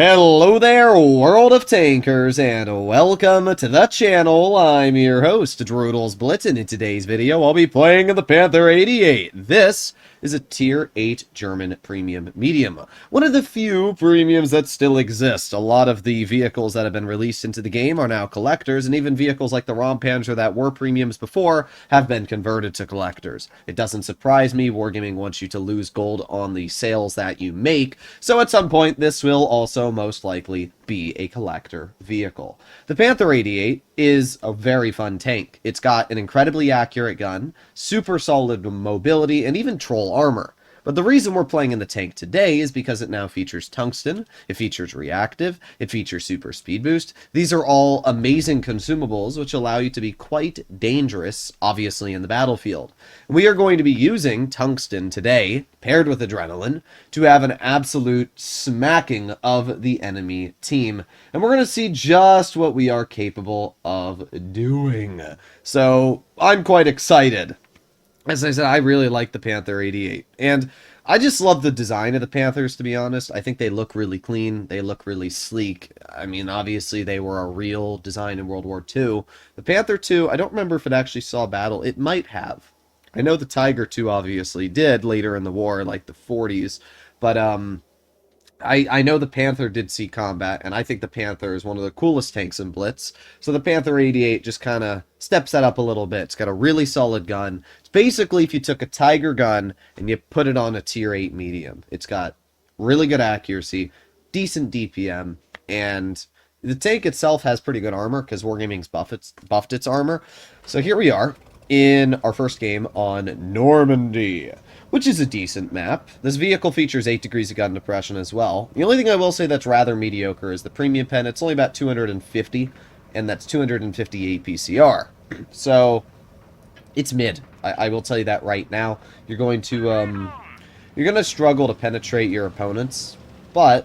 Hello there, world of tankers, and welcome to the channel. I'm your host, Droodles Blitz, and in today's video, I'll be playing the Panther 88. This is a Tier 8 German premium medium. One of the few premiums that still exist. A lot of the vehicles that have been released into the game are now collectors, and even vehicles like the Panther that were premiums before have been converted to collectors. It doesn't surprise me, Wargaming wants you to lose gold on the sales that you make, so at some point this will also most likely be a collector vehicle. The Panther 88 is a very fun tank. It's got an incredibly accurate gun, super solid mobility, and even troll armor. But the reason we're playing in the tank today is because it now features tungsten, it features reactive, it features super speed boost. These are all amazing consumables which allow you to be quite dangerous, obviously, in the battlefield. We are going to be using tungsten today, paired with adrenaline, to have an absolute smacking of the enemy team. And we're going to see just what we are capable of doing. So, I'm quite excited. As I said, I really like the Panther 88, and I just love the design of the Panthers, to be honest. I think they look really clean, they look really sleek. I mean, obviously they were a real design in World War II. The Panther 2, I don't remember if it actually saw battle. It might have. I know the Tiger 2 obviously did later in the war, like the 40s, but I know the Panther did see combat, and I think the Panther is one of the coolest tanks in Blitz. So the Panther 88 just kind of steps that up a little bit. It's got a really solid gun. It's basically if you took a Tiger gun and you put it on a Tier 8 medium. It's got really good accuracy, decent DPM, and the tank itself has pretty good armor because Wargaming's buffed its armor. So here we are in our first game on Normandy, which is a decent map. This vehicle features 8 degrees of gun depression as well. The only thing I will say that's rather mediocre is the premium pen. It's only about 250, and that's 250 APCR. So, it's mid. I will tell you that right now. You're going to struggle to penetrate your opponents, but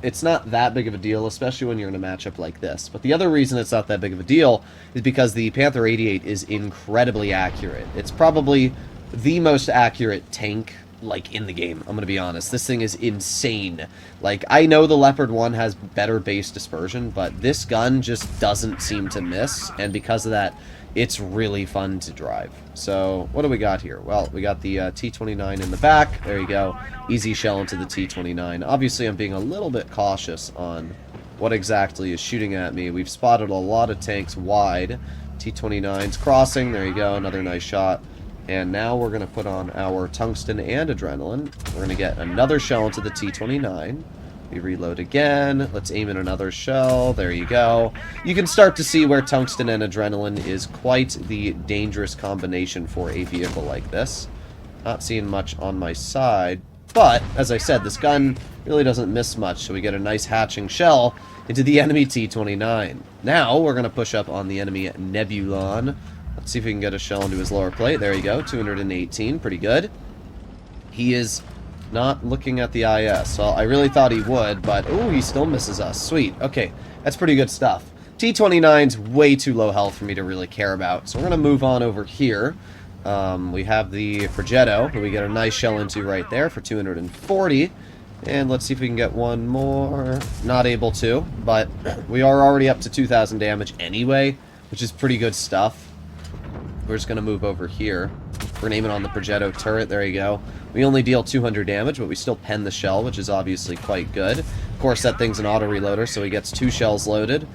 it's not that big of a deal, especially when you're in a matchup like this. But the other reason it's not that big of a deal is because the Panther 88 is incredibly accurate. It's probably the most accurate tank, like, in the game, I'm gonna be honest. This thing is insane. Like, I know the Leopard 1 has better base dispersion, but this gun just doesn't seem to miss, and because of that, it's really fun to drive. So, what do we got here? Well, we got the T-29 in the back. There you go. Easy shell into the T-29. Obviously, I'm being a little bit cautious on what exactly is shooting at me. We've spotted a lot of tanks wide. T-29's crossing. There you go. Another nice shot. And now we're going to put on our tungsten and adrenaline. We're going to get another shell into the T-29. We reload again. Let's aim in another shell. There you go. You can start to see where tungsten and adrenaline is quite the dangerous combination for a vehicle like this. Not seeing much on my side, but as I said, this gun really doesn't miss much, so we get a nice hatching shell into the enemy T-29. Now we're going to push up on the enemy Nebulon. Let's see if we can get a shell into his lower plate. There you go, 218, pretty good. He is not looking at the IS. Well, I really thought he would, but ooh, he still misses us. Sweet. Okay, that's pretty good stuff. T-29's way too low health for me to really care about, so we're going to move on over here. We have the Progetto, who we get a nice shell into right there for 240. And let's see if we can get one more. Not able to, but we are already up to 2,000 damage anyway, which is pretty good stuff. We're just going to move over here. We're going to aim it on the Progetto turret. There you go. We only deal 200 damage, but we still pen the shell, which is obviously quite good. Of course, that thing's an auto-reloader, so he gets 2 shells loaded.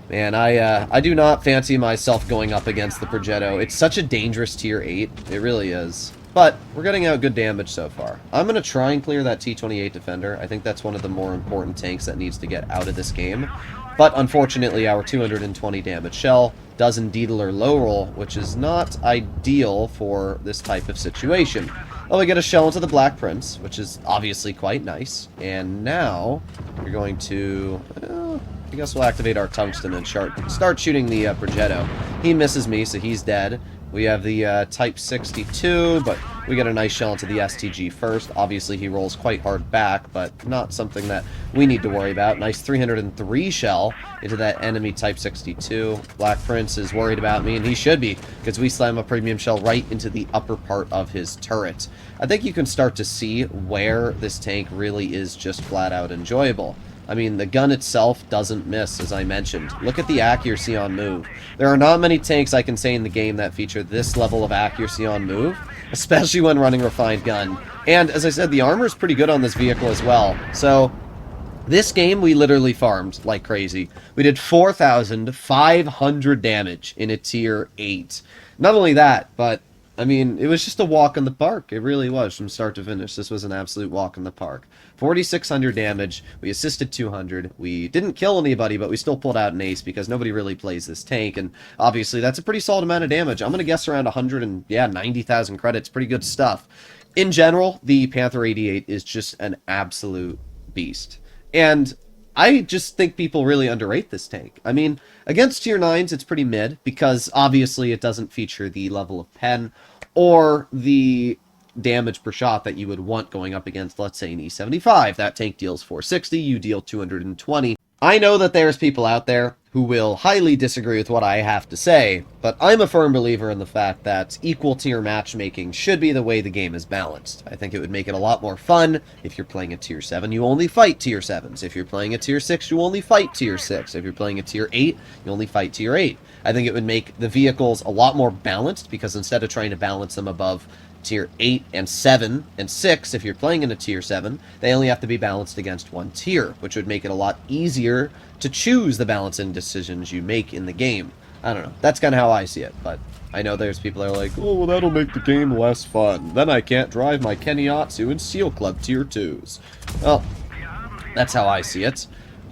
Man, I do not fancy myself going up against the Progetto. It's such a dangerous Tier 8. It really is. But we're getting out good damage so far. I'm going to try and clear that T-28 Defender. I think that's one of the more important tanks that needs to get out of this game. But unfortunately, our 220 damage shell does indeed alert low roll, which is not ideal for this type of situation. Oh, we get a shell into the Black Prince, which is obviously quite nice. And now we're going to, I guess we'll activate our tungsten and start shooting the Progetto. He misses me, so he's dead. We have the Type 62, but we get a nice shell into the STG first. Obviously, he rolls quite hard back, but not something that we need to worry about. Nice 303 shell into that enemy Type 62. Black Prince is worried about me, and he should be, because we slam a premium shell right into the upper part of his turret. I think you can start to see where this tank really is just flat out enjoyable. I mean, the gun itself doesn't miss, as I mentioned. Look at the accuracy on move. There are not many tanks I can say in the game that feature this level of accuracy on move, especially when running Refined Gun. And, as I said, the armor is pretty good on this vehicle as well. So, this game we literally farmed like crazy. We did 4,500 damage in a tier 8. Not only that, but I mean, it was just a walk in the park. It really was from start to finish. This was an absolute walk in the park. 4,600 damage. We assisted 200. We didn't kill anybody, but we still pulled out an ace because nobody really plays this tank. And obviously, that's a pretty solid amount of damage. I'm going to guess around 90,000 credits. Pretty good stuff. In general, the Panther 88 is just an absolute beast. And I just think people really underrate this tank. I mean, against tier 9s, it's pretty mid, because obviously it doesn't feature the level of pen or the damage per shot that you would want going up against, let's say, an E75. That tank deals 460, you deal 220. I know that there's people out there who will highly disagree with what I have to say, but I'm a firm believer in the fact that equal tier matchmaking should be the way the game is balanced. I think it would make it a lot more fun. If you're playing a tier 7, you only fight tier 7s. If you're playing a tier 6, you only fight tier 6. If you're playing a tier 8, you only fight tier 8. I think it would make the vehicles a lot more balanced, because instead of trying to balance them above tier 8 and 7 and 6, if you're playing in a tier 7, they only have to be balanced against one tier, which would make it a lot easier to choose the balancing decisions you make in the game. I don't know. That's kind of how I see it, but I know there's people that are like, oh, well, that'll make the game less fun. Then I can't drive my Kennyatsu in Steel Club tier 2s. Well, that's how I see it.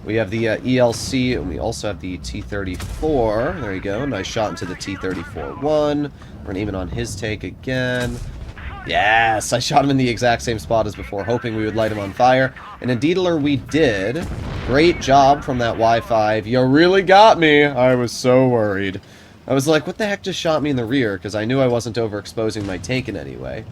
We have the ELC, and we also have the T-34. There you go. Nice shot into the T-34-1. We're going to aim it on his tank again. Yes, I shot him in the exact same spot as before, hoping we would light him on fire. And indeedler we did. Great job from that Y5. You really got me. I was so worried. I was like, what the heck just shot me in the rear? Because I knew I wasn't overexposing my tank in any way.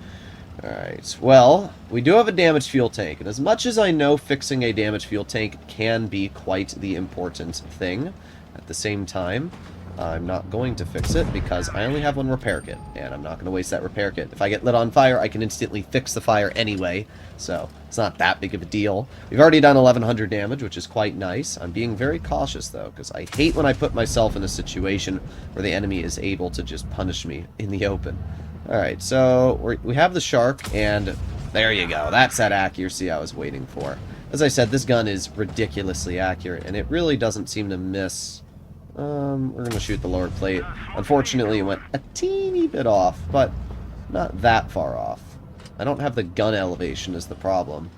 Alright, well, we do have a damaged fuel tank. And as much as I know fixing a damaged fuel tank can be quite the important thing, at the same time, I'm not going to fix it because I only have one repair kit, and I'm not going to waste that repair kit. If I get lit on fire, I can instantly fix the fire anyway, so it's not that big of a deal. We've already done 1,100 damage, which is quite nice. I'm being very cautious, though, because I hate when I put myself in a situation where the enemy is able to just punish me in the open. Alright, so we have the shark, and there you go. That's that accuracy I was waiting for. As I said, this gun is ridiculously accurate, and it really doesn't seem to miss. We're going to shoot the lower plate. Unfortunately, it went a teeny bit off, but not that far off. I don't have the gun elevation is the problem.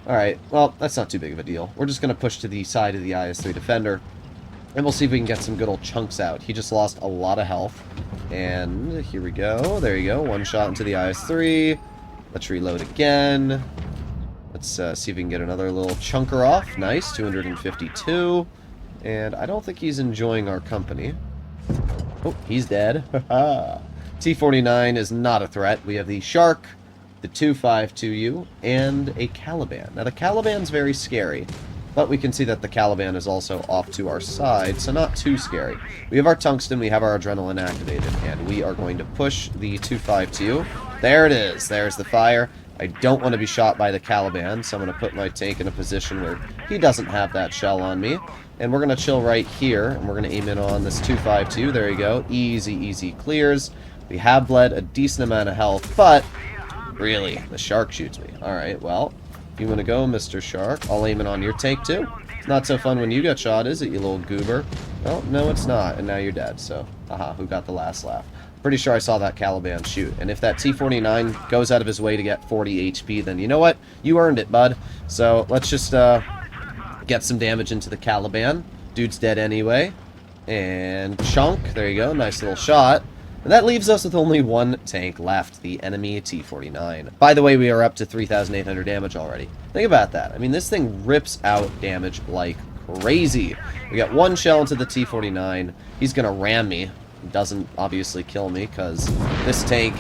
Alright, well, that's not too big of a deal. We're just going to push to the side of the IS-3 Defender, and we'll see if we can get some good old chunks out. He just lost a lot of health. And here we go. There you go. One shot into the IS-3. Let's reload again. Let's see if we can get another little chunker off. Nice, 252. And I don't think he's enjoying our company. Oh, he's dead. T-49 is not a threat. We have the Shark, the 252U, and a Caliban. Now, the Caliban's very scary, but we can see that the Caliban is also off to our side, so not too scary. We have our Tungsten, we have our Adrenaline activated, and we are going to push the 252. There it is. There's the fire. I don't want to be shot by the Caliban, so I'm going to put my tank in a position where he doesn't have that shell on me. And we're going to chill right here, and we're going to aim in on this 252. There you go. Easy, easy clears. We have bled a decent amount of health, but really, the Shark shoots me. Alright, well, if you want to go, Mr. Shark, I'll aim it on your tank too. It's not so fun when you get shot, is it, you little goober? Well, no, it's not, and now you're dead, so, haha, who got the last laugh? Pretty sure I saw that Caliban shoot, and if that T-49 goes out of his way to get 40 HP, then you know what? You earned it, bud. So, let's just, get some damage into the Caliban. Dude's dead anyway. And chunk. There you go. Nice little shot. And that leaves us with only one tank left, the enemy T-49. By the way, we are up to 3,800 damage already. Think about that. I mean, this thing rips out damage like crazy. We got one shell into the T-49. He's going to ram me. Doesn't obviously kill me because this tank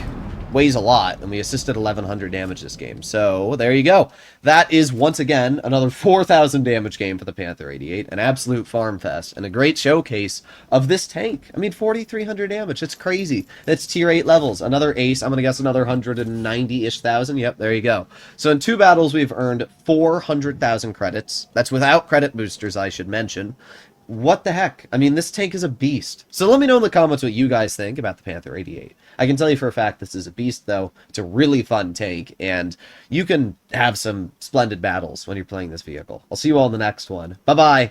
weighs a lot, and we assisted 1100 damage this game. So there you go. That is, once again, another 4000 damage game for the Panther 88. An absolute farm fest, and a great showcase of this tank. I mean, 4300 damage. That's crazy. That's tier 8 levels. Another ace. I'm going to guess another 190-ish thousand. Yep, there you go. So in 2 battles, we've earned 400,000 credits. That's without credit boosters, I should mention. What the heck? I mean, this tank is a beast. So let me know in the comments what you guys think about the Panther 88. I can tell you for a fact this is a beast, though. It's a really fun tank, and you can have some splendid battles when you're playing this vehicle. I'll see you all in the next one. Bye-bye!